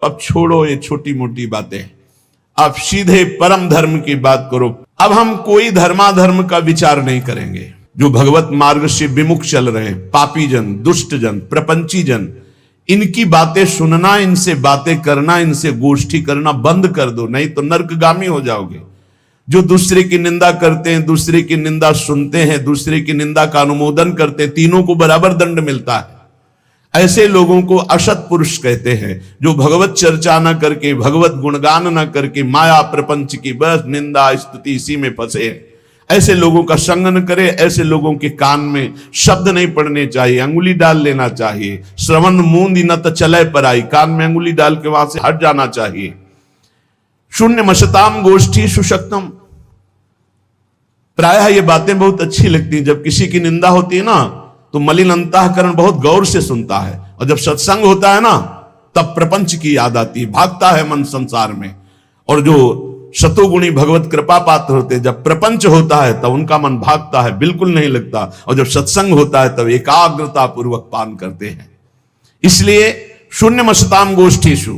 अब छोड़ो ये छोटी मोटी बातें, अब सीधे परम धर्म की बात करो। अब हम कोई धर्माधर्म का विचार नहीं करेंगे। जो भगवत मार्ग से विमुख चल रहे हैं, पापी जन, दुष्ट जन, प्रपंची जन, इनकी बातें सुनना, इनसे बातें करना, इनसे गोष्ठी करना बंद कर दो, नहीं तो नरकगामी हो जाओगे। जो दूसरे की निंदा करते हैं, दूसरे की निंदा सुनते हैं, दूसरे की निंदा का अनुमोदन करते हैं, तीनों को बराबर दंड मिलता है। ऐसे लोगों को असत पुरुष कहते हैं, जो भगवत चर्चा न करके, भगवत गुणगान न करके, माया प्रपंच की बस निंदा स्तुति इसी में फंसे हैं। ऐसे लोगों का संग न करे। ऐसे लोगों के कान में शब्द नहीं पड़ने चाहिए, अंगुली डाल लेना चाहिए। श्रवण मूंद न तो चले पर आई, कान में अंगुली डाल के वहां से हट जाना चाहिए। शून्य मशताम गोष्ठी सुशक्तम। प्रायः ये बातें बहुत अच्छी लगती हैं। जब किसी की निंदा होती है ना, तो मलिन अंतःकरण बहुत गौर से सुनता है, और जब सत्संग होता है ना, तब प्रपंच की याद आती है, भागता है मन संसार में। और जो शतोगुणी भगवत कृपा पात्र होते हैं, जब प्रपंच होता है तब उनका मन भागता है, बिल्कुल नहीं लगता। और जब सत्संग होता है तब एकाग्रता पूर्वक पान करते हैं। इसलिए शून्य मशताम गोष्ठीषु,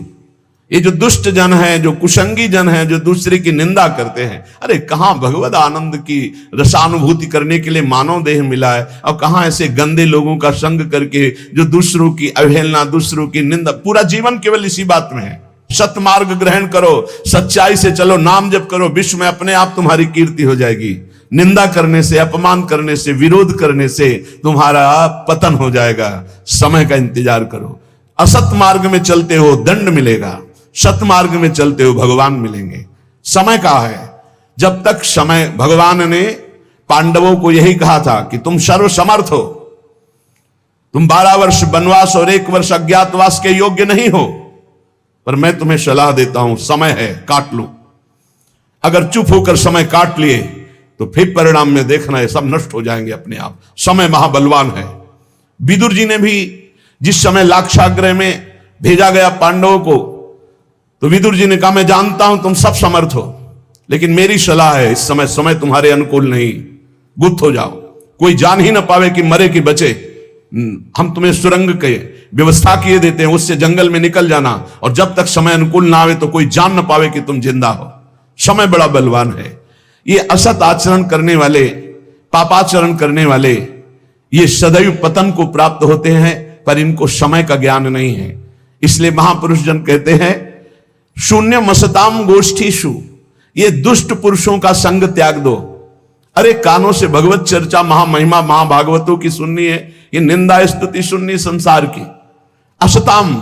ये जो दुष्ट जन है, जो कुसंगी जन है, जो दूसरे की निंदा करते हैं, अरे कहां भगवत आनंद की रसानुभूति करने के लिए मानव देह मिला है, और कहां ऐसे गंदे लोगों का संग करके जो दूसरों की अवहेलना, दूसरों की निंदा, पूरा जीवन केवल इसी बात में है। सतमार्ग ग्रहण करो, सच्चाई से चलो, नाम जप करो, विश्व में अपने आप तुम्हारी कीर्ति हो जाएगी। निंदा करने से, अपमान करने से, विरोध करने से तुम्हारा पतन हो जाएगा। समय का इंतजार करो। असत मार्ग में चलते हो दंड मिलेगा, सतमार्ग में चलते हो भगवान मिलेंगे। समय का है, जब तक समय, भगवान ने पांडवों को यही कहा था कि तुम सर्वसमर्थ हो, तुम 12 वर्ष वनवास और 1 वर्ष अज्ञातवास के योग्य नहीं हो, पर मैं तुम्हें सलाह देता हूं, समय है, काट लो। अगर चुप होकर समय काट लिए तो फिर परिणाम में देखना है, सब नष्ट हो जाएंगे अपने आप। समय महाबलवान है। विदुर जी ने भी जिस समय लाक्षागृह में भेजा गया पांडवों को, तो विदुर जी ने कहा, मैं जानता हूं तुम सब समर्थ हो, लेकिन मेरी सलाह है, इस समय तुम्हारे अनुकूल नहीं, गुप्त हो जाओ, कोई जान ही ना पावे कि मरे कि बचे। हम तुम्हें सुरंग के व्यवस्था किए देते हैं, उससे जंगल में निकल जाना, और जब तक समय अनुकूल ना आवे तो कोई जान ना पावे कि तुम जिंदा हो। समय बड़ा बलवान है। ये असत आचरण करने वाले, पापाचरण करने वाले, ये सदैव पतन को प्राप्त होते हैं, पर इनको समय का ज्ञान नहीं है। इसलिए महापुरुष जन कहते हैं, शून्य मसताम गोष्ठीषु, ये दुष्ट पुरुषों का संग त्याग दो। अरे कानों से भगवत चर्चा, महामहिमा, महाभागवतों की सुननी है, ये निंदा स्तुति सुननी संसार की। असताम,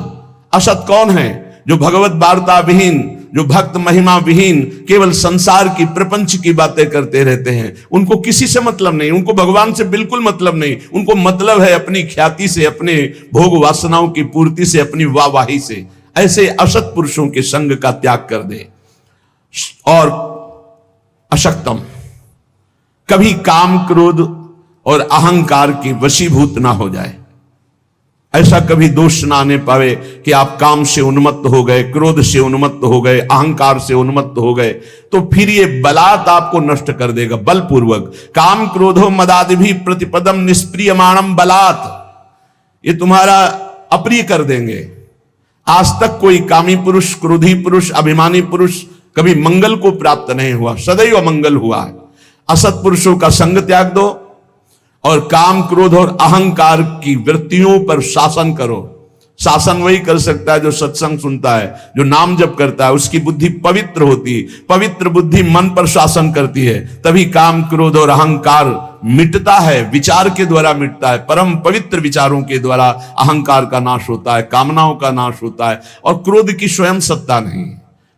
असत कौन है? जो भगवत वार्ता विहीन, जो भक्त महिमा विहीन, केवल संसार की, प्रपंच की बातें करते रहते हैं। उनको किसी से मतलब नहीं, उनको भगवान से बिल्कुल मतलब नहीं। उनको मतलब है अपनी ख्याति से, अपने भोग वासनाओं की पूर्ति से, अपनी वाहवाही से। ऐसे असत पुरुषों के संग का त्याग कर दे। और अशक्तम, कभी काम, क्रोध और अहंकार की वशीभूत ना हो जाए। ऐसा कभी दोष ना आने पावे कि आप काम से उन्मत्त हो गए, क्रोध से उन्मत्त हो गए, अहंकार से उन्मत्त हो गए, तो फिर ये बलात् आपको नष्ट कर देगा, बलपूर्वक। काम क्रोधो मदादि भी प्रतिपदम निष्प्रियमाणम बलात्, ये तुम्हारा अप्रिय कर देंगे। आज तक कोई कामी पुरुष, क्रोधी पुरुष, अभिमानी पुरुष कभी मंगल को प्राप्त नहीं हुआ, सदैव अमंगल हुआ है। असत पुरुषों का संग त्याग दो और काम, क्रोध और अहंकार की वृत्तियों पर शासन करो। शासन वही कर सकता है जो सत्संग सुनता है, जो नाम जप करता है, उसकी बुद्धि पवित्र होती है। पवित्र बुद्धि मन पर शासन करती है, तभी काम, क्रोध और अहंकार मिटता है, विचार के द्वारा मिटता है। परम पवित्र विचारों के द्वारा अहंकार का नाश होता है, कामनाओं का नाश होता है। और क्रोध की स्वयं सत्ता नहीं,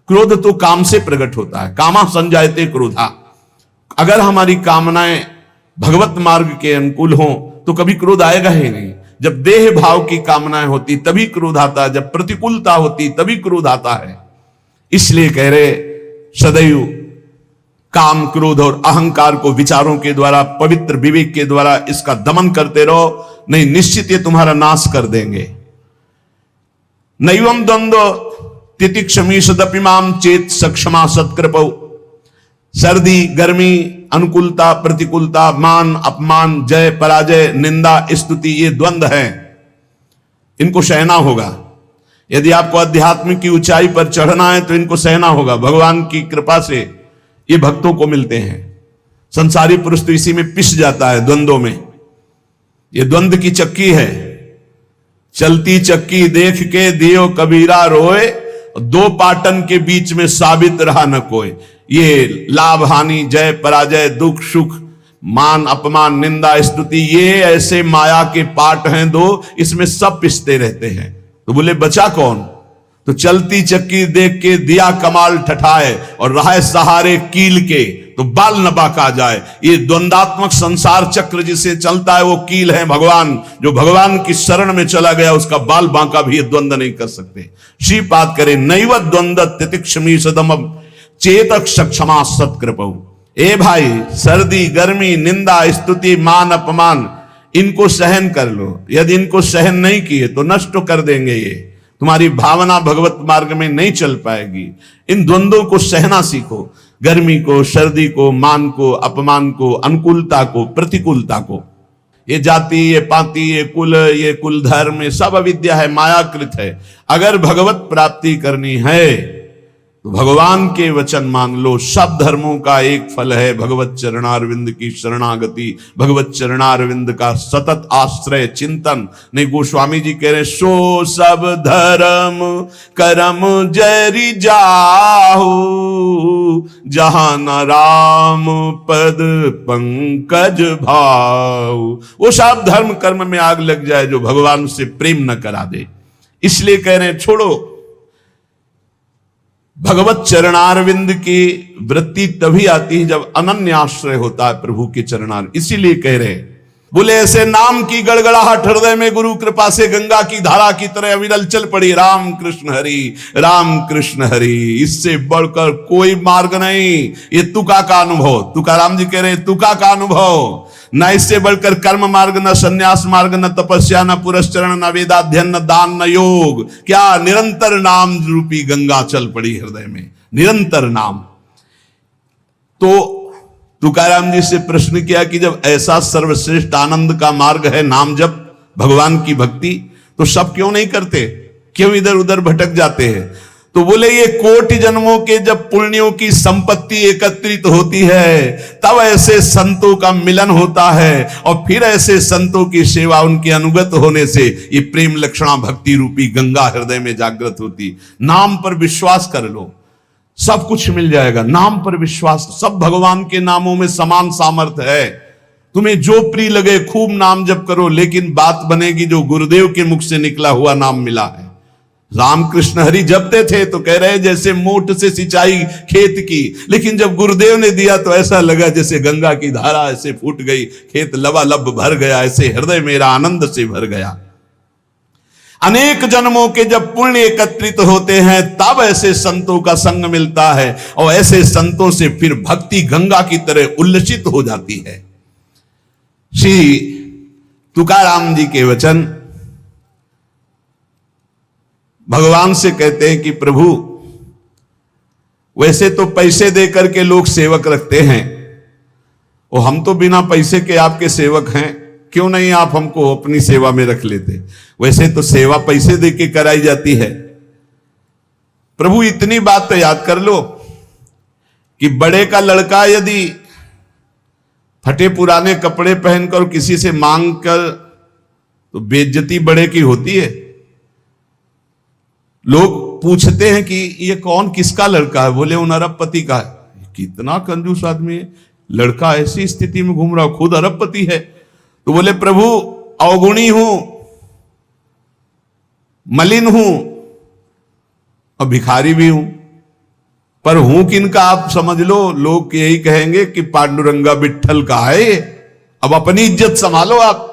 क्रोध तो काम से प्रकट होता है। कामा संजायते क्रोधा। अगर हमारी कामनाएं भगवत मार्ग के अनुकूल हो तो कभी क्रोध आएगा ही नहीं। जब देह भाव की कामनाएं होती तभी क्रोध आता है, जब प्रतिकूलता होती तभी क्रोध आता है। इसलिए कह रहे, सदैव काम, क्रोध और अहंकार को विचारों के द्वारा, पवित्र विवेक के द्वारा इसका दमन करते रहो, नहीं निश्चित ये तुम्हारा नाश कर देंगे। नैवम द्वंद्व तितिक्षमी सदपिमाम चेत सक्षमा सत्कृपौ। सर्दी, गर्मी, अनुकूलता, प्रतिकूलता, मान, अपमान, जय, पराजय, निंदा, स्तुति, ये द्वंद्व हैं, इनको सहना होगा। यदि आपको अध्यात्म की ऊंचाई पर चढ़ना है तो इनको सहना होगा। भगवान की कृपा से ये भक्तों को मिलते हैं। संसारी पुरुष तो इसी में पिस जाता है, द्वंद्वों में। ये द्वंद्व की चक्की है, चलती चक्की देख के दियो कबीरा रोए, दो पाटन के बीच में साबित रहा न कोई। ये लाभ हानि, जय पराजय, दुख सुख, मान अपमान, निंदा स्तुति, ये ऐसे माया के पाठ हैं दो, इसमें सब पिसते रहते हैं। तो बोले बचा कौन? तो चलती चक्की देख के दिया कमाल ठठाए, और रहा सहारे कील के तो बाल न बाका जाए। ये द्वंदात्मक संसार चक्र जिसे चलता है वो कील है भगवान। जो भगवान की शरण में चला गया उसका बाल बांका भी ये द्वंद नहीं कर सकते। श्रीपाद करे नैव द्वंद तितिक्षमी सदम चेतक सक्षमा सत्कृपौ। ए भाई, सर्दी गर्मी, निंदा स्तुति, मान अपमान, इनको सहन कर लो। यदि इनको सहन नहीं किए तो नष्ट कर देंगे। ये तुम्हारी भावना भगवत मार्ग में नहीं चल पाएगी। इन द्वंद्वों को सहना सीखो, गर्मी को, सर्दी को, मान को, अपमान को, अनुकूलता को, प्रतिकूलता को। ये जाति, ये पाति, ये कुल धर्म, ये सब अविद्या है, मायाकृत है। अगर भगवत प्राप्ति करनी है तो भगवान के वचन मान लो। सब धर्मों का एक फल है भगवत चरणारविंद की शरणागति, भगवत चरणारविंद का सतत आश्रय चिंतन। नहीं, गोस्वामी जी कह रहे सो सब धर्म करम जरि जाहु, जहां न राम पद पंकज भाव। वो सब धर्म कर्म में आग लग जाए जो भगवान से प्रेम न करा दे। इसलिए कह रहे हैं छोड़ो। भगवत चरणारविंद की वृत्ति तभी आती है जब अनन्य आश्रय होता है प्रभु के चरणार। इसीलिए कह रहे बोले ऐसे नाम की गड़गड़ाहट हृदय में गुरु कृपा से गंगा की धारा की तरह अविरल चल पड़ी। राम कृष्ण हरि, राम कृष्ण हरि, इससे बढ़कर कोई मार्ग नहीं। ये तुका का अनुभव, तुकाराम जी कह रहे तुका का अनुभव। न इससे बढ़कर कर्म मार्ग, न संन्यास मार्ग, न तपस्या, न पुरस्चरण, न वेदाध्ययन, न दान, न योग। क्या निरंतर नाम रूपी गंगा चल पड़ी हृदय में, निरंतर नाम। तो तुकाराम जी से प्रश्न किया कि जब ऐसा सर्वश्रेष्ठ आनंद का मार्ग है नाम जप, भगवान की भक्ति, तो सब क्यों नहीं करते? क्यों इधर उधर भटक जाते हैं? तो बोले ये कोटि जन्मों के जब पुण्यों की संपत्ति एकत्रित होती है तब ऐसे संतों का मिलन होता है, और फिर ऐसे संतों की सेवा, उनके अनुगत होने से ये प्रेम लक्षणा भक्ति रूपी गंगा हृदय में जागृत होती। नाम पर विश्वास कर लो, सब कुछ मिल जाएगा। नाम पर विश्वास, सब भगवान के नामों में समान सामर्थ्य है। तुम्हें जो प्रिय लगे खूब नाम जप करो, लेकिन बात बनेगी जो गुरुदेव के मुख से निकला हुआ नाम मिला है। रामकृष्ण हरि जपते थे तो कह रहे जैसे मोट से सिंचाई खेत की, लेकिन जब गुरुदेव ने दिया तो ऐसा लगा जैसे गंगा की धारा ऐसे फूट गई, खेत लबालब भर गया, ऐसे हृदय मेरा आनंद से भर गया। अनेक जन्मों के जब पुण्य एकत्रित होते हैं तब ऐसे संतों का संग मिलता है, और ऐसे संतों से फिर भक्ति गंगा की तरह उल्लसित हो जाती है। श्री तुकाराम जी के वचन भगवान से कहते हैं कि प्रभु, वैसे तो पैसे देकर के लोग सेवक रखते हैं, और हम तो बिना पैसे के आपके सेवक हैं, क्यों नहीं आप हमको अपनी सेवा में रख लेते? वैसे तो सेवा पैसे दे के कराई जाती है। प्रभु इतनी बात तो याद कर लो कि बड़े का लड़का यदि फटे पुराने कपड़े पहनकर किसी से मांग कर, तो बेइज्जती बड़े की होती है। लोग पूछते हैं कि ये कौन, किसका लड़का है? बोले उन अरबपति का है। कितना कंजूस आदमी है, लड़का ऐसी स्थिति में घूम रहा, खुद अरबपति है। तो बोले प्रभु अवगुणी हूं, मलिन हूं और भिखारी भी हूं, पर हूं किनका आप समझ लो। लोग यही कहेंगे कि पांडुरंगा विट्ठल का है। अब अपनी इज्जत संभालो आप।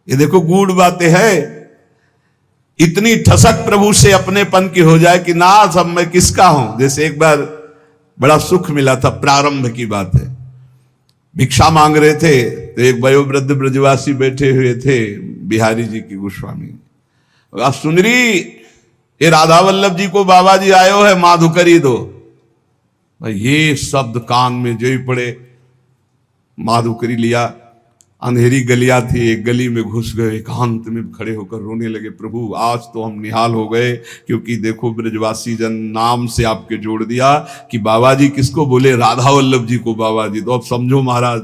ये देखो गूढ़ बातें हैं। इतनी ठसक प्रभु से अपनेपन की हो जाए कि ना सब मैं किसका हूं। जैसे एक बार बड़ा सुख मिला था, प्रारंभ की बात है, भिक्षा मांग रहे थे तो एक वयोवृद्ध ब्रजवासी बैठे हुए थे, बिहारी जी की गोस्वामी। सुनरी, ये राधा वल्लभ जी को बाबा जी आयो है, माधुकरी दो। ये शब्द कान में जो ही पड़े, माधुकरी लिया, अंधेरी गलियां थी, एक गली में घुस गए, एकांत में खड़े होकर रोने लगे, प्रभु आज तो हम निहाल हो गए, क्योंकि देखो ब्रजवासी जन नाम से आपके जोड़ दिया कि बाबा जी किसको बोले, राधा वल्लभ जी को बाबा जी। तो अब समझो महाराज,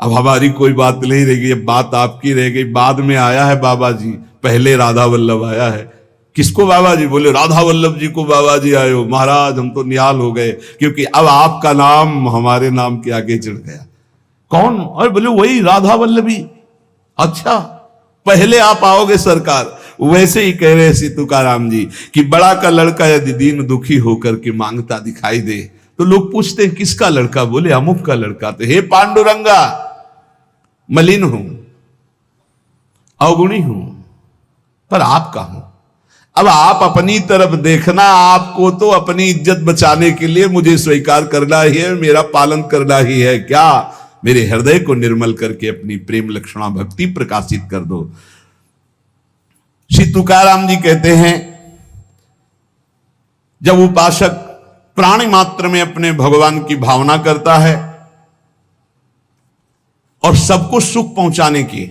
अब हमारी कोई बात नहीं रह गई, अब बात आपकी रह गई। बाद में आया है बाबा जी, पहले राधा वल्लभ आया है। किसको बाबा जी? बोले राधा वल्लभ जी को बाबा जी आए हो। महाराज हम तो निहाल हो गए, क्योंकि अब आपका नाम हमारे नाम के आगे चढ़ गया। कौन? और बोले वही राधा वल्लभी। अच्छा, पहले आप आओगे सरकार। वैसे ही कह रहे श्री तुकाराम जी कि बड़ा का लड़का यदि दीन दुखी होकर के मांगता दिखाई दे तो लोग पूछते हैं किसका लड़का? बोले अमुक का लड़का। तो हे पांडुरंगा, मलिन हूं, अवगुणी हूं, पर आपका हूं। अब आप अपनी तरफ देखना, आपको तो अपनी इज्जत बचाने के लिए मुझे स्वीकार करना ही है, मेरा पालन करना ही है। क्या? मेरे हृदय को निर्मल करके अपनी प्रेम लक्षणा भक्ति प्रकाशित कर दो। श्री तुकाराम जी कहते हैं, जब उपासक प्राणी मात्र में अपने भगवान की भावना करता है और सबको सुख पहुंचाने की,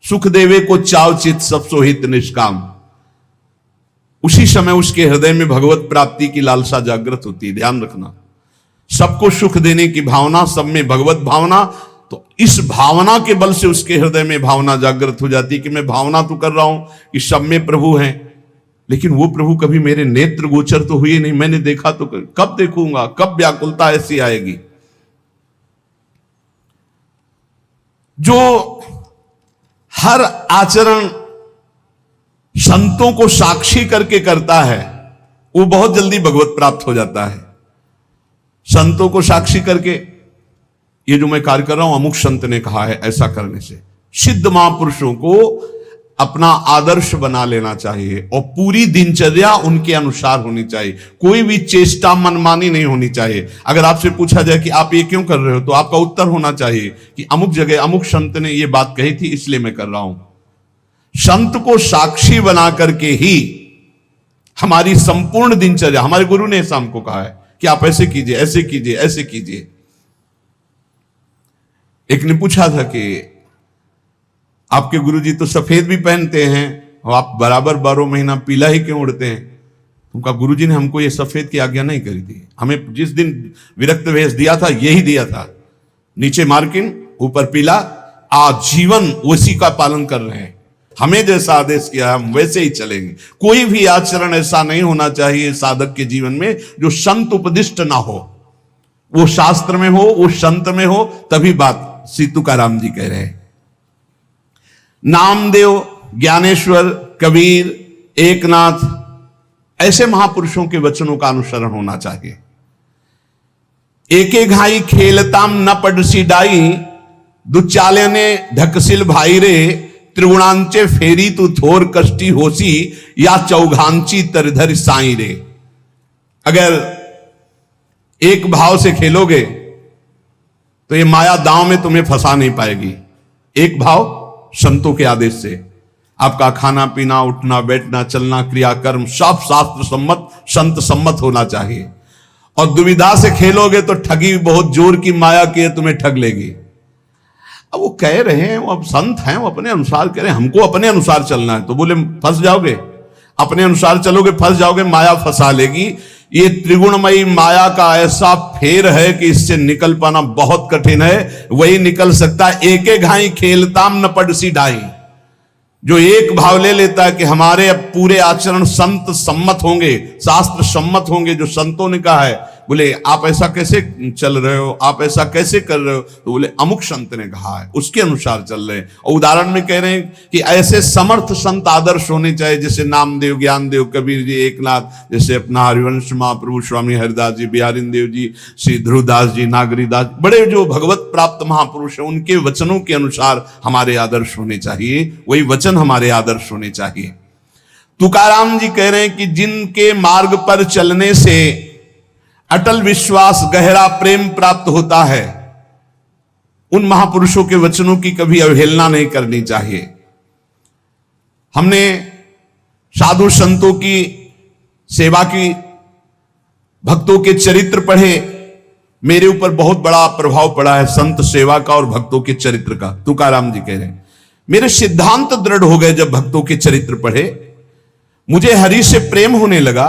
सुख देवे को चाव चित सब सोहित निष्काम, उसी समय उसके हृदय में भगवत प्राप्ति की लालसा जागृत होती है। ध्यान रखना, सबको सुख देने की भावना, सब में भगवत भावना, तो इस भावना के बल से उसके हृदय में भावना जागृत हो जाती है कि मैं भावना तो कर रहा हूं कि सब में प्रभु हैं, लेकिन वो प्रभु कभी मेरे नेत्र गोचर तो हुए नहीं, मैंने देखा तो कब देखूंगा, कब व्याकुलता ऐसी आएगी। जो हर आचरण संतों को साक्षी करके करता है वो बहुत जल्दी भगवत प्राप्त हो जाता है। संतों को साक्षी करके, ये जो मैं कार्य कर रहा हूं अमुक संत ने कहा है, ऐसा करने से सिद्ध महापुरुषों को अपना आदर्श बना लेना चाहिए और पूरी दिनचर्या उनके अनुसार होनी चाहिए। कोई भी चेष्टा मनमानी नहीं होनी चाहिए। अगर आपसे पूछा जाए कि आप ये क्यों कर रहे हो, तो आपका उत्तर होना चाहिए कि अमुक जगह अमुक संत ने ये बात कही थी इसलिए मैं कर रहा हूं। संत को साक्षी बना करके ही हमारी संपूर्ण दिनचर्या, हमारे गुरु ने ऐसा हमको कहा है कि आप ऐसे कीजिए, ऐसे कीजिए, ऐसे कीजिए। एक ने पूछा था कि आपके गुरुजी तो सफेद भी पहनते हैं और आप बराबर 12 महीना पीला ही क्यों उड़ते हैं? उनका गुरुजी ने हमको ये सफेद की आज्ञा नहीं करी थी। हमें जिस दिन विरक्त वेश दिया था यही दिया था, नीचे मार्किन ऊपर पीला, आजीवन उसी का पालन कर रहे हैं। हमें जैसा आदेश किया हम वैसे ही चलेंगे। कोई भी आचरण ऐसा नहीं होना चाहिए साधक के जीवन में जो संत उपदिष्ट ना हो। वो शास्त्र में हो, वो संत में हो, तभी बात। श्री तुकाराम जी कह रहे हैं, नामदेव, ज्ञानेश्वर, कबीर, एकनाथ, ऐसे महापुरुषों के वचनों का अनुसरण होना चाहिए। एके घाई खेलताम न पड़सी डाई, दुचाले ने ढकसिल भाई रे, त्रिगुणांचे फेरी तू थोर कष्टी होसी, या चौघांची तरधर साई रे। अगर एक भाव से खेलोगे तो ये माया दांव में तुम्हें फंसा नहीं पाएगी। एक भाव संतों के आदेश से आपका खाना पीना, उठना बैठना, चलना, क्रियाकर्म सब शास्त्र सम्मत, संत सम्मत होना चाहिए। और दुविधा से खेलोगे तो ठगी बहुत जोर की माया की तुम्हें ठग लेगी। अब वो कह रहे हैं, वो अब संत हैं, वो अपने अनुसार कह रहे हैं, हमको अपने अनुसार चलना है। तो बोले फंस जाओगे, अपने अनुसार चलोगे फंस जाओगे, माया फंसा लेगी। ये त्रिगुणमयी माया का ऐसा फेर है कि इससे निकल पाना बहुत कठिन है। वही निकल सकता है एके घाई खेलताम न पड़सी ढाई, जो एक भाव ले लेता है कि हमारे अब पूरे आचरण संत सम्मत होंगे, शास्त्र सम्मत होंगे, जो संतों ने कहा है। बोले आप ऐसा कैसे चल रहे हो, आप ऐसा कैसे कर रहे हो? तो बोले अमुक संत ने कहा है, उसके अनुसार चल रहे हैं। और उदाहरण में कह रहे हैं कि ऐसे समर्थ संत आदर्श होने चाहिए, जैसे नामदेव, ज्ञानदेव, कबीर जी, एकनाथ, जैसे अपना हरिवंश महाप्रभु स्वामी हरिदास जी, बिहारिन देव जी, श्री ध्रुवदास जी, नागरीदास, बड़े जो भगवत प्राप्त महापुरुष हैं, उनके वचनों के अनुसार हमारे आदर्श होने चाहिए। वही वचन हमारे आदर्श होने चाहिए। तुकाराम जी कह रहे हैं कि जिनके मार्ग पर चलने से अटल विश्वास, गहरा प्रेम प्राप्त होता है, उन महापुरुषों के वचनों की कभी अवहेलना नहीं करनी चाहिए। हमने साधु संतों की सेवा की, भक्तों के चरित्र पढ़े। मेरे ऊपर बहुत बड़ा प्रभाव पड़ा है संत सेवा का और भक्तों के चरित्र का। तुकाराम जी कह रहे हैं मेरे सिद्धांत दृढ़ हो गए जब भक्तों के चरित्र पढ़े, मुझे हरि से प्रेम होने लगा,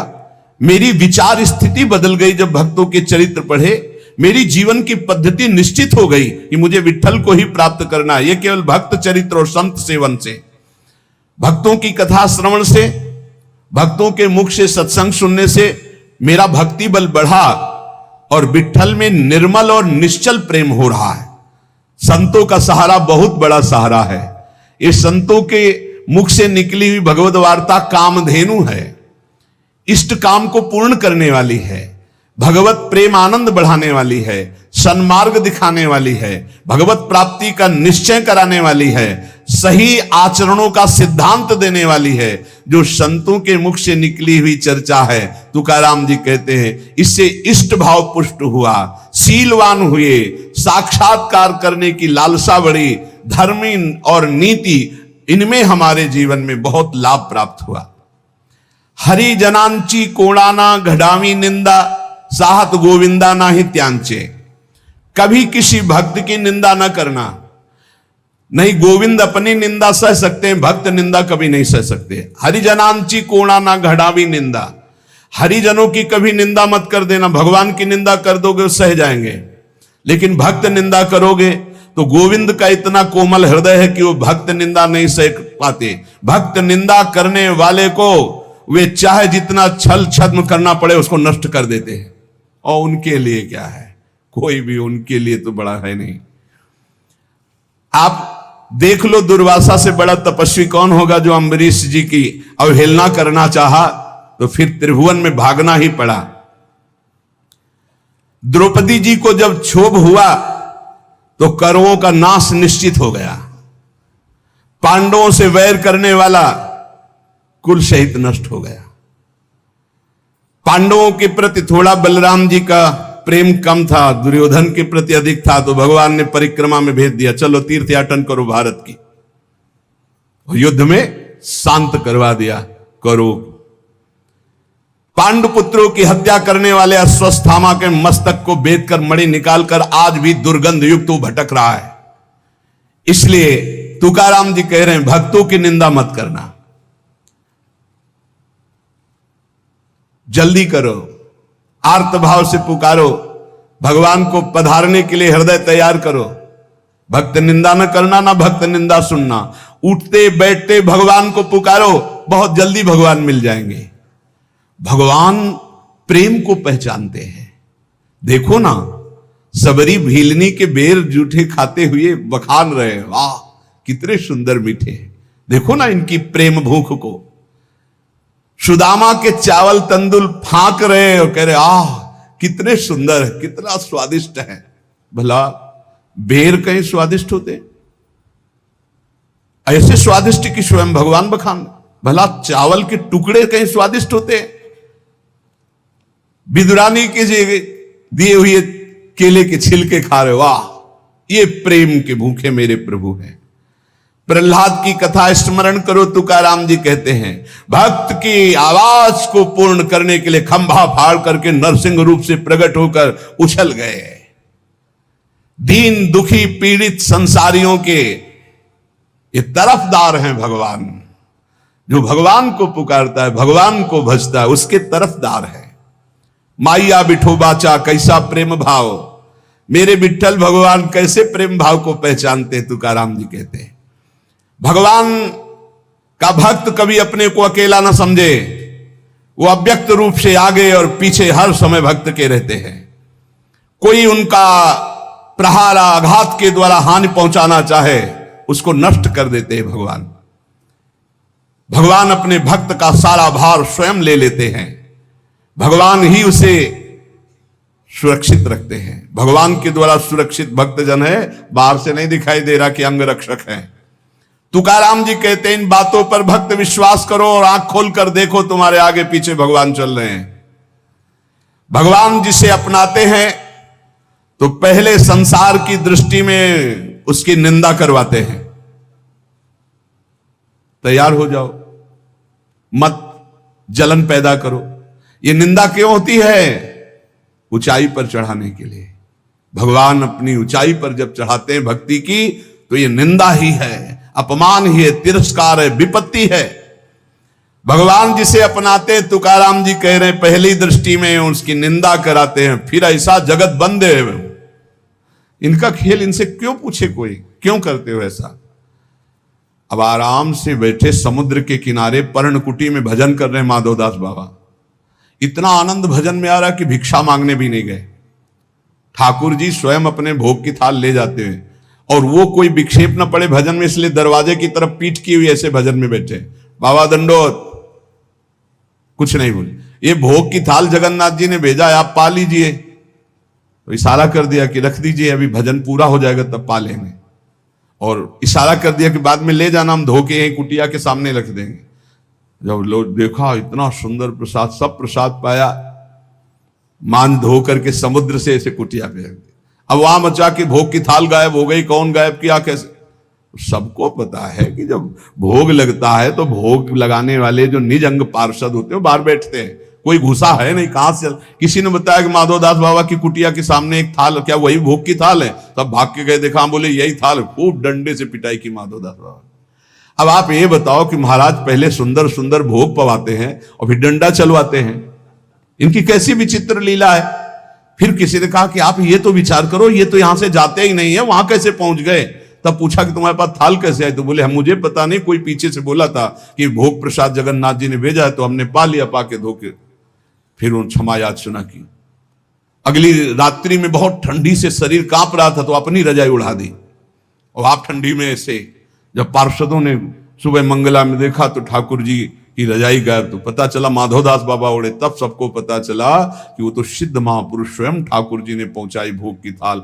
मेरी विचार स्थिति बदल गई जब भक्तों के चरित्र पढ़े, मेरी जीवन की पद्धति निश्चित हो गई कि मुझे विठ्ठल को ही प्राप्त करना है। यह केवल भक्त चरित्र और संत सेवन से, भक्तों की कथा श्रवण से, भक्तों के मुख से सत्संग सुनने से मेरा भक्ति बल बढ़ा और विठ्ठल में निर्मल और निश्चल प्रेम हो रहा है। संतों का सहारा बहुत बड़ा सहारा है। इस संतों के मुख से निकली हुई भगवत वार्ता कामधेनु है, इष्ट काम को पूर्ण करने वाली है, भगवत प्रेम आनंद बढ़ाने वाली है, सन्मार्ग दिखाने वाली है, भगवत प्राप्ति का निश्चय कराने वाली है, सही आचरणों का सिद्धांत देने वाली है। जो संतों के मुख से निकली हुई चर्चा है, तुकाराम जी कहते हैं इससे इष्ट भाव पुष्ट हुआ, शीलवान हुए, साक्षात्कार करने की लालसा बढ़ी, धर्मी और नीति इनमें हमारे जीवन में बहुत लाभ प्राप्त हुआ। हरि जनांची कोणाना घडावी निंदा, साहत गोविंदा ना ही त्यांचे। कभी किसी भक्त की निंदा न करना। नहीं, गोविंद अपनी निंदा सह सकते हैं, भक्त निंदा कभी नहीं सह सकते। हरिजनांची कोणा ना घड़ावी निंदा, हरिजनों की कभी निंदा मत कर देना। भगवान की निंदा कर दोगे सह जाएंगे, लेकिन भक्त निंदा करोगे तो गोविंद का इतना कोमल हृदय है कि वो भक्त निंदा नहीं सह पाते। भक्त निंदा करने वाले को वे चाहे जितना छल छद्म करना पड़े उसको नष्ट कर देते हैं। और उनके लिए क्या है, कोई भी उनके लिए तो बड़ा है नहीं। आप देख लो दुर्वासा से बड़ा तपस्वी कौन होगा जो अम्बरीश जी की अवहेलना करना चाहा तो फिर त्रिभुवन में भागना ही पड़ा। द्रौपदी जी को जब क्षोभ हुआ तो कौरवों का नाश निश्चित हो गया। पांडवों से वैर करने वाला कुल सहित नष्ट हो गया। पांडवों के प्रति थोड़ा बलराम जी का प्रेम कम था, दुर्योधन के प्रति अधिक था, तो भगवान ने परिक्रमा में भेज दिया, चलो तीर्थ याटन करो भारत की। युद्ध में शांत करवा दिया करो। पांडुपुत्रों की हत्या करने वाले अश्वत्थामा के मस्तक को बेच कर मणि निकालकर आज भी दुर्गंध युक्त भटक रहा है। इसलिए तुकाराम जी कह रहे हैं भक्तों की निंदा मत करना, जल्दी करो, आर्त भाव से पुकारो, भगवान को पधारने के लिए हृदय तैयार करो। भक्त निंदा न करना, ना भक्त निंदा सुनना। उठते बैठते भगवान को पुकारो, बहुत जल्दी भगवान मिल जाएंगे। भगवान प्रेम को पहचानते हैं। देखो ना, सबरी भीलनी के बेर जूठे खाते हुए बखान रहे, वाह कितने सुंदर मीठे। देखो ना इनकी प्रेम भूख को। सुदामा के चावल तंदुल फांक रहे और कह रहे आह कितने सुंदर है, कितना स्वादिष्ट है। भला बेर कहीं स्वादिष्ट होते, ऐसे स्वादिष्ट कि स्वयं भगवान बखान। भला चावल के टुकड़े कहीं स्वादिष्ट होते, विदुरानी के दिए हुए केले के छिलके खा रहे, वाह ये प्रेम के भूखे मेरे प्रभु हैं। प्रहलाद की कथा स्मरण करो, तुकाराम जी कहते हैं भक्त की आवाज को पूर्ण करने के लिए खंभा फाड़ करके नरसिंह रूप से प्रकट होकर उछल गए। दीन दुखी पीड़ित संसारियों के ये तरफदार हैं भगवान। जो भगवान को पुकारता है, भगवान को भजता है, उसके तरफदार है। माइया बिठोबाचा कैसा प्रेम भाव, मेरे विठ्ठल भगवान कैसे प्रेम भाव को पहचानते, तुकाराम जी कहते हैं। भगवान का भक्त कभी अपने को अकेला ना समझे, वो अव्यक्त रूप से आगे और पीछे हर समय भक्त के रहते हैं। कोई उनका प्रहार आघात के द्वारा हानि पहुंचाना चाहे उसको नष्ट कर देते हैं भगवान। भगवान अपने भक्त का सारा भार स्वयं ले लेते हैं। भगवान ही उसे सुरक्षित रखते हैं। भगवान के द्वारा सुरक्षित भक्तजन है, बाहर से नहीं दिखाई दे रहा कि अंग रक्षक है। तुकाराम जी कहते हैं इन बातों पर भक्त विश्वास करो और आंख खोलकर देखो, तुम्हारे आगे पीछे भगवान चल रहे हैं। भगवान जिसे अपनाते हैं तो पहले संसार की दृष्टि में उसकी निंदा करवाते हैं। तैयार हो जाओ, मत जलन पैदा करो। ये निंदा क्यों होती है? ऊंचाई पर चढ़ाने के लिए। भगवान अपनी ऊंचाई पर जब चढ़ाते हैं भक्ति की, तो ये निंदा ही है, अपमान ही है, तिरस्कार है, विपत्ति है। भगवान जिसे अपनाते हैं, तुकाराम जी कह रहे हैं, पहली दृष्टि में उसकी निंदा कराते हैं, फिर ऐसा जगत बंद है। इनका खेल इनसे क्यों पूछे कोई, क्यों करते हो ऐसा? अब आराम से बैठे समुद्र के किनारे पर्णकुटी में भजन कर रहे हैं माधवदास बाबा। इतना आनंद भजन में आ रहा कि भिक्षा मांगने भी नहीं गए। ठाकुर जी स्वयं अपने भोग की थाल ले जाते हैं, और वो कोई विक्षेप न पड़े भजन में, इसलिए दरवाजे की तरफ पीठ की हुई ऐसे भजन में बैठे। बाबा दंडोत, कुछ नहीं बोले। ये भोग की थाल जगन्नाथ जी ने भेजा है, आप पा लीजिए। तो इशारा कर दिया कि रख दीजिए, अभी भजन पूरा हो जाएगा तब पा लेंगे। और इशारा कर दिया कि बाद में ले जाना, हम धो के कुटिया के सामने रख देंगे। जब लोग देखा इतना सुंदर प्रसाद, सब प्रसाद पाया, मान धो करके समुद्र से ऐसे कुटिया पे रख दिया। अब वहां मचा कि भोग की थाल गायब हो गई, कौन गायब किया, कैसे? सबको पता है कि जब भोग लगता है तो भोग लगाने वाले जो निज अंग पार्षद होते हैं बाहर बैठते हैं, कोई घुसा है नहीं। कहां से? किसी ने बताया कि माधवदास बाबा की कुटिया के सामने एक थाल, क्या वही भोग की थाल है? तब भाग के गए, देखा, बोले यही थाल। खूब डंडे से पिटाई की माधवदास बाबा। अब आप ये बताओ कि महाराज पहले सुंदर सुंदर भोग पवाते हैं और फिर डंडा चलवाते हैं, इनकी कैसी विचित्र लीला है। फिर किसी ने कहा कि आप ये तो विचार करो, ये तो यहां से जाते ही नहीं है, वहां कैसे पहुंच गए? तब पूछा कि तुम्हारे पास थाल कैसे आई? तो बोले हम, मुझे पता नहीं, कोई पीछे से बोला था कि भोग प्रसाद जगन्नाथ जी ने भेजा है, तो हमने पा लिया, पाके धोके। फिर उन क्षमा याचना की। अगली रात्रि में बहुत ठंडी से शरीर कांप रहा था, तो अपनी रजाई उड़ा दी। और आप ठंडी में ऐसे, जब पार्षदों ने सुबह मंगला में देखा तो ठाकुर जी की रजाई गायब, तो पता चला माधवदास बाबा उड़े। तब सबको पता चला कि वो तो सिद्ध महापुरुष स्वयं ठाकुर जी ने पहुंचाई भोग की थाल।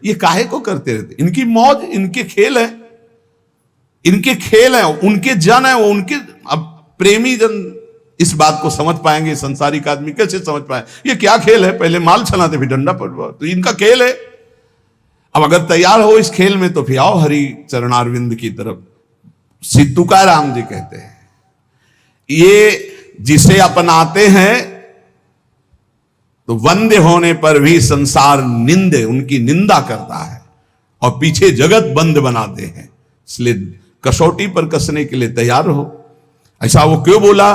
ये काहे को करते रहते? इनकी मौज, इनके खेल है, इनके खेल है, उनके जन है, उनके। अब प्रेमी जन इस बात को समझ पाएंगे, संसारिक आदमी कैसे समझ पाए? ये क्या खेल है? पहले माल चलाते फिर डंडा पड़वा, तो इनका खेल है। अब अगर तैयार हो इस खेल में तो फिर आओ हरि चरणारविंद की तरफ। तुकाराम जी कहते हैं, ये जिसे अपनाते हैं तो वंदे होने पर भी संसार निंदे, उनकी निंदा करता है, और पीछे जगत बंद बनाते हैं। इसलिए कसौटी पर कसने के लिए तैयार हो। ऐसा वो क्यों बोला?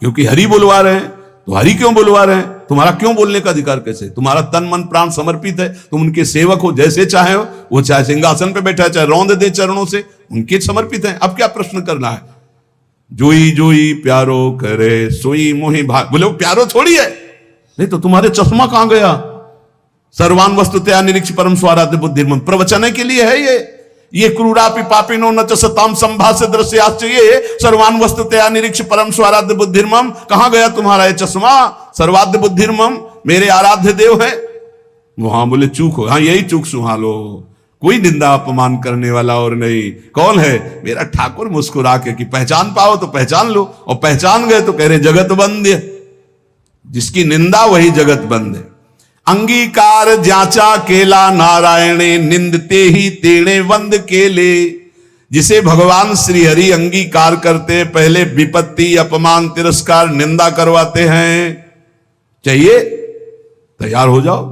क्योंकि हरि बुलवा रहे हैं। तो हरि क्यों बुलवा रहे हैं? तुम्हारा क्यों बोलने का अधिकार कैसे? तुम्हारा तन मन प्राण समर्पित है, तुम उनके सेवक हो, जैसे चाहे हो। वो चाहे सिंहासन पे बैठा है, चाहे रौंद दे चरणों से, उनके समर्पित है। अब क्या प्रश्न करना है? जोई जोई प्यारो करे सोई मोहि भाग। बोले वो प्यारो थोड़ी है। नहीं तो तुम्हारे चश्मा कहां गया? सर्वान वस्तुतया निरीक्ष परम स्वाराध्य बुद्धिर्मम, प्रवचन के लिए है ये क्रूरापि पापिनो न च सताम संभाष्य दृश्याश्च, ये सर्वान वस्तुतया निरीक्ष परम स्वाराध्य बुद्धिर्मम। कहां गया तुम्हारा ये चश्मा? सर्वाध्य बुद्धिर्मम, मेरे आराध्य देव है। वहां बोले चूक हो। हाँ, यही चूक सुहालो, कोई निंदा अपमान करने वाला और नहीं। कौन है? मेरा ठाकुर। मुस्कुरा के कि पहचान पाओ तो पहचान लो, और पहचान गए तो कह रहे जगत बंद है। जिसकी निंदा वही जगत बंद है। अंगीकार जाचा केला नारायणे, निंदते ही तेणे वंद केले। जिसे भगवान श्री हरि अंगीकार करते, पहले विपत्ति, अपमान, तिरस्कार, निंदा करवाते हैं। चाहिए तैयार हो जाओ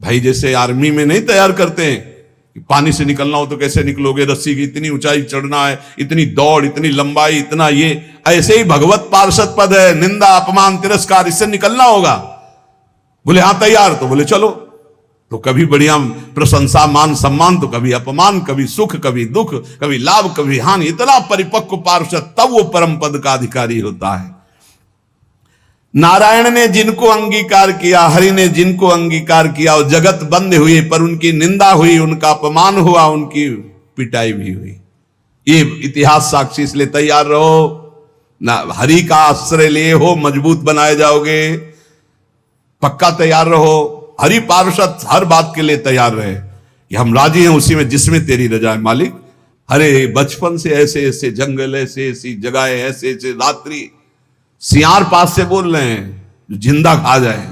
भाई। जैसे आर्मी में नहीं तैयार करते हैं कि पानी से निकलना हो तो कैसे निकलोगे, रस्सी की इतनी ऊंचाई चढ़ना है, इतनी दौड़, इतनी लंबाई, इतना ये। ऐसे ही भगवत पार्षद पद है, निंदा, अपमान, तिरस्कार, इससे निकलना होगा। बोले हाँ तैयार, तो बोले चलो। तो कभी बढ़िया प्रशंसा, मान, सम्मान, तो कभी अपमान, कभी सुख, कभी दुख, कभी लाभ, कभी हानि। इतना परिपक्व पार्षद, तब वो परम पद का अधिकारी होता है। नारायण ने जिनको अंगीकार किया, हरि ने जिनको अंगीकार किया, और जगत बंद हुई, पर उनकी निंदा हुई, उनका अपमान हुआ, उनकी पिटाई भी हुई। ये इतिहास साक्षी। इसलिए तैयार रहो ना, हरि का आश्रय लिए हो, मजबूत बनाए जाओगे। पक्का तैयार रहो। हरि पार्षद हर बात के लिए तैयार रहे कि हम राजी हैं उसी में जिसमें तेरी रजा है मालिक। अरे बचपन से ऐसे ऐसे जंगल, ऐसे ऐसी जगह, ऐसे ऐसे रात्रि, सियार पास से बोल रहे हैं जो जिंदा खा जाए,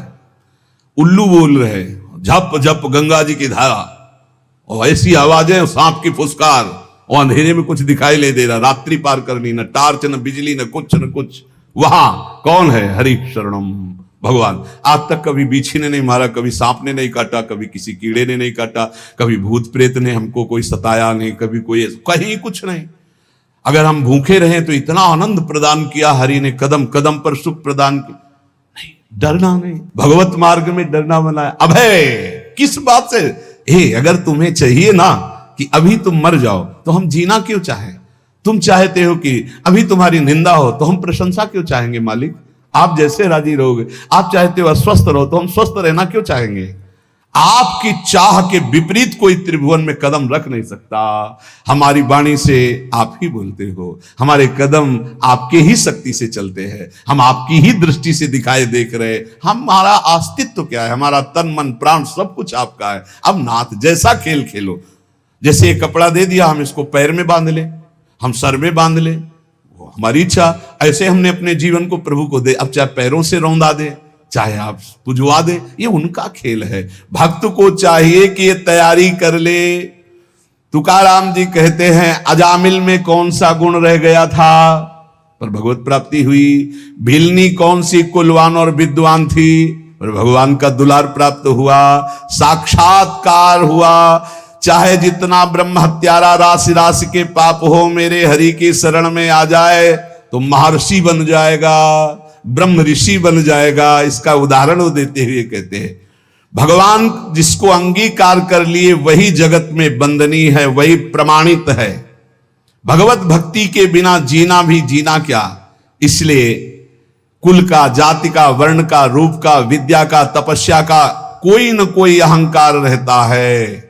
उल्लू बोल रहे, झप झप गंगा जी की धारा, और ऐसी आवाजें, सांप की फुसकार, और अंधेरे में कुछ दिखाई नहीं दे रहा। रात्रि पार करनी, न टार्च, न बिजली, न कुछ न कुछ। वहां कौन है? हरि शरणम, भगवान आज तक कभी बीछी ने नहीं मारा, कभी सांप ने नहीं काटा, कभी किसी कीड़े ने नहीं काटा, कभी भूत प्रेत ने हमको कोई सताया नहीं, कभी कोई कहीं कुछ नहीं। अगर हम भूखे रहे तो इतना आनंद प्रदान किया हरि ने, कदम कदम पर सुख प्रदान किया। नहीं, डरना नहीं, भगवत मार्ग में डरना बनाया। अभय किस बात से? अगर तुम्हें चाहिए ना कि अभी तुम मर जाओ तो हम जीना क्यों चाहें? तुम चाहते हो कि अभी तुम्हारी निंदा हो तो हम प्रशंसा क्यों चाहेंगे? मालिक आप जैसे राजी रहोगे। आप चाहते हो अस्वस्थ रहो तो हम स्वस्थ रहना क्यों चाहेंगे? आपकी चाह के विपरीत कोई त्रिभुवन में कदम रख नहीं सकता। हमारी वाणी से आप ही बोलते हो, हमारे कदम आपके ही शक्ति से चलते हैं, हम आपकी ही दृष्टि से दिखाई देख रहे। हमारा अस्तित्व क्या है? हमारा तन मन प्राण सब कुछ आपका है। अब नाथ जैसा खेल खेलो। जैसे एक कपड़ा दे दिया, हम इसको पैर में बांध ले, हम सर में बांध ले, वो हमारी इच्छा। ऐसे हमने अपने जीवन को प्रभु को दे। अब चाहे पैरों से रौंदा दे, चाहे आप पुजवा दे, ये उनका खेल है। भक्त को चाहिए कि ये तैयारी कर ले। तुकाराम जी कहते हैं अजामिल में कौन सा गुण रह गया था पर भगवत प्राप्ति हुई। भिलनी कौन सी कुलवान और विद्वान थी पर भगवान का दुलार प्राप्त हुआ, साक्षात्कार हुआ। चाहे जितना ब्रह्म हत्यारा राशि राशि के पाप हो, मेरे हरि की शरण में आ जाए तो महर्षि बन जाएगा, ब्रह्म ऋषि बन जाएगा। इसका उदाहरण वो देते हुए कहते हैं भगवान जिसको अंगीकार कर लिए वही जगत में वंदनीय है, वही प्रमाणित है। भगवत भक्ति के बिना जीना भी जीना क्या। इसलिए कुल का, जाति का, वर्ण का, रूप का, विद्या का, तपस्या का कोई न कोई अहंकार रहता है।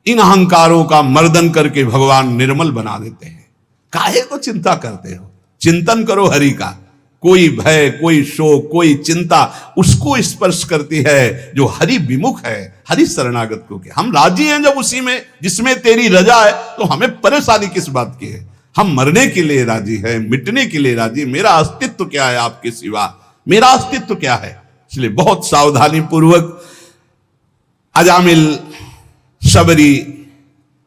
इन अहंकारों का मर्दन करके भगवान निर्मल बना देते हैं। काहे को चिंता करते हो? चिंतन करो हरि का। कोई भय, कोई शोक, कोई चिंता उसको स्पर्श करती है जो हरि विमुख है, हरि शरणागत को। हम राजी हैं जब उसी में जिसमें तेरी रजा है, तो हमें परेशानी किस बात की है? हम मरने के लिए राजी है, मिटने के लिए राजी। मेरा अस्तित्व क्या है आपके सिवा? मेरा अस्तित्व क्या है? इसलिए बहुत सावधानी पूर्वक अजामिल, शबरी,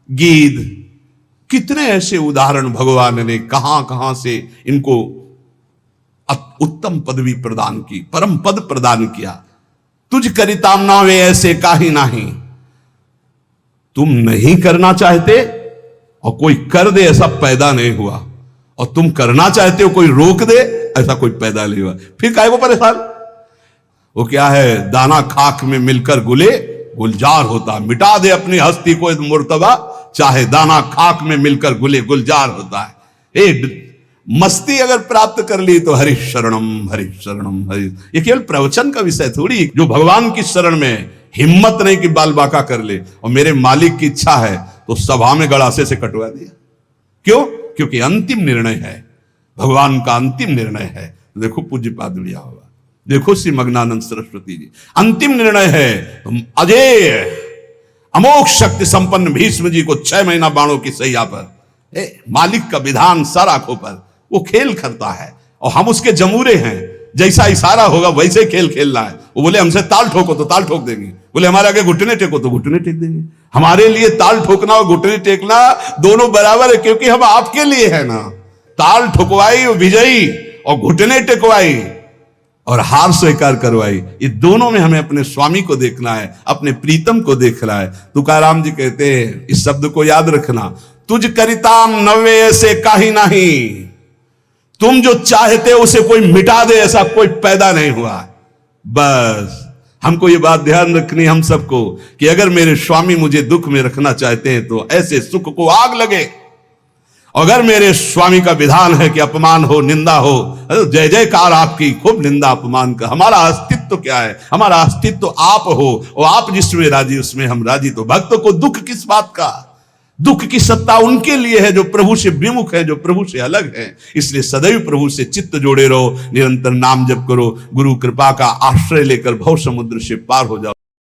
गीध, कितने ऐसे उदाहरण भगवान ने कहां कहां से इनको उत्तम पदवी प्रदान की, परम पद प्रदान किया। तुझ करिताम ना वे ऐसे काहि नहीं। तुम नहीं करना चाहते और कोई कर दे ऐसा पैदा नहीं हुआ, और तुम करना चाहते हो कोई रोक दे ऐसा कोई पैदा नहीं हुआ। फिर काहे को परेशान? वो क्या है, दाना खाक में मिलकर गुले गुलजार होता। मिटा दे अपनी हस्ती को मुर्तबा, चाहे दाना खाक में मिलकर गुले गुलजार होता है। मस्ती अगर प्राप्त कर ली तो हरि शरणम हरि शरणम हरि। ये केवल प्रवचन का विषय थोड़ी। जो भगवान की शरण में हिम्मत नहीं कि बाल बाका कर ले और मेरे मालिक की इच्छा है तो सभा में गड़ासे से कटवा दिया। क्यों? क्योंकि अंतिम निर्णय है, भगवान का अंतिम निर्णय है। देखो पूज्य पाद लिया होगा, देखो श्री मग्नानंद सरस्वती जी, अंतिम निर्णय है। अजय अमोघ शक्ति संपन्न भीष्म जी को 6 महीना बाणों की सैया पर, मालिक का विधान सर आंखों पर, वो खेल करता है और हम उसके जमूरे हैं। जैसा इशारा होगा वैसे खेल खेलना है। वो बोले हमसे ताल ठोको तो ताल ठोक देंगे, बोले हमारे आगे घुटने टेको तो घुटने टेक देंगे। हमारे लिए ताल ठोकना और घुटने टेकना दोनों बराबर है, क्योंकि हम आपके लिए है ना। ताल ठोकवाई विजयी और घुटने टेकवाई और हार स्वीकार करवाई, ये दोनों में हमें अपने स्वामी को देखना है, अपने प्रीतम को देखना है। तुकाराम जी कहते हैं इस शब्द को याद रखना, तुझ करिताम नवे ऐसे काहि नहीं। तुम जो चाहते हो उसे कोई मिटा दे ऐसा कोई पैदा नहीं हुआ। बस हमको ये बात ध्यान रखनी हम सबको कि अगर मेरे स्वामी मुझे दुख में रखना चाहते हैं तो ऐसे सुख को आग लगे। अगर मेरे स्वामी का विधान है कि अपमान हो, निंदा हो, जय जयकार आपकी, खूब निंदा अपमान का। हमारा अस्तित्व क्या है? हमारा अस्तित्व आप हो और आप जिसमें राजी उसमें हम राजी। तो भक्त को दुख किस बात का? दुख की सत्ता उनके लिए है जो प्रभु से विमुख है, जो प्रभु से अलग है। इसलिए सदैव प्रभु से चित्त जोड़े रहो, निरंतर नाम जप करो, गुरु कृपा का आश्रय लेकर भव समुद्र से पार हो जाओ।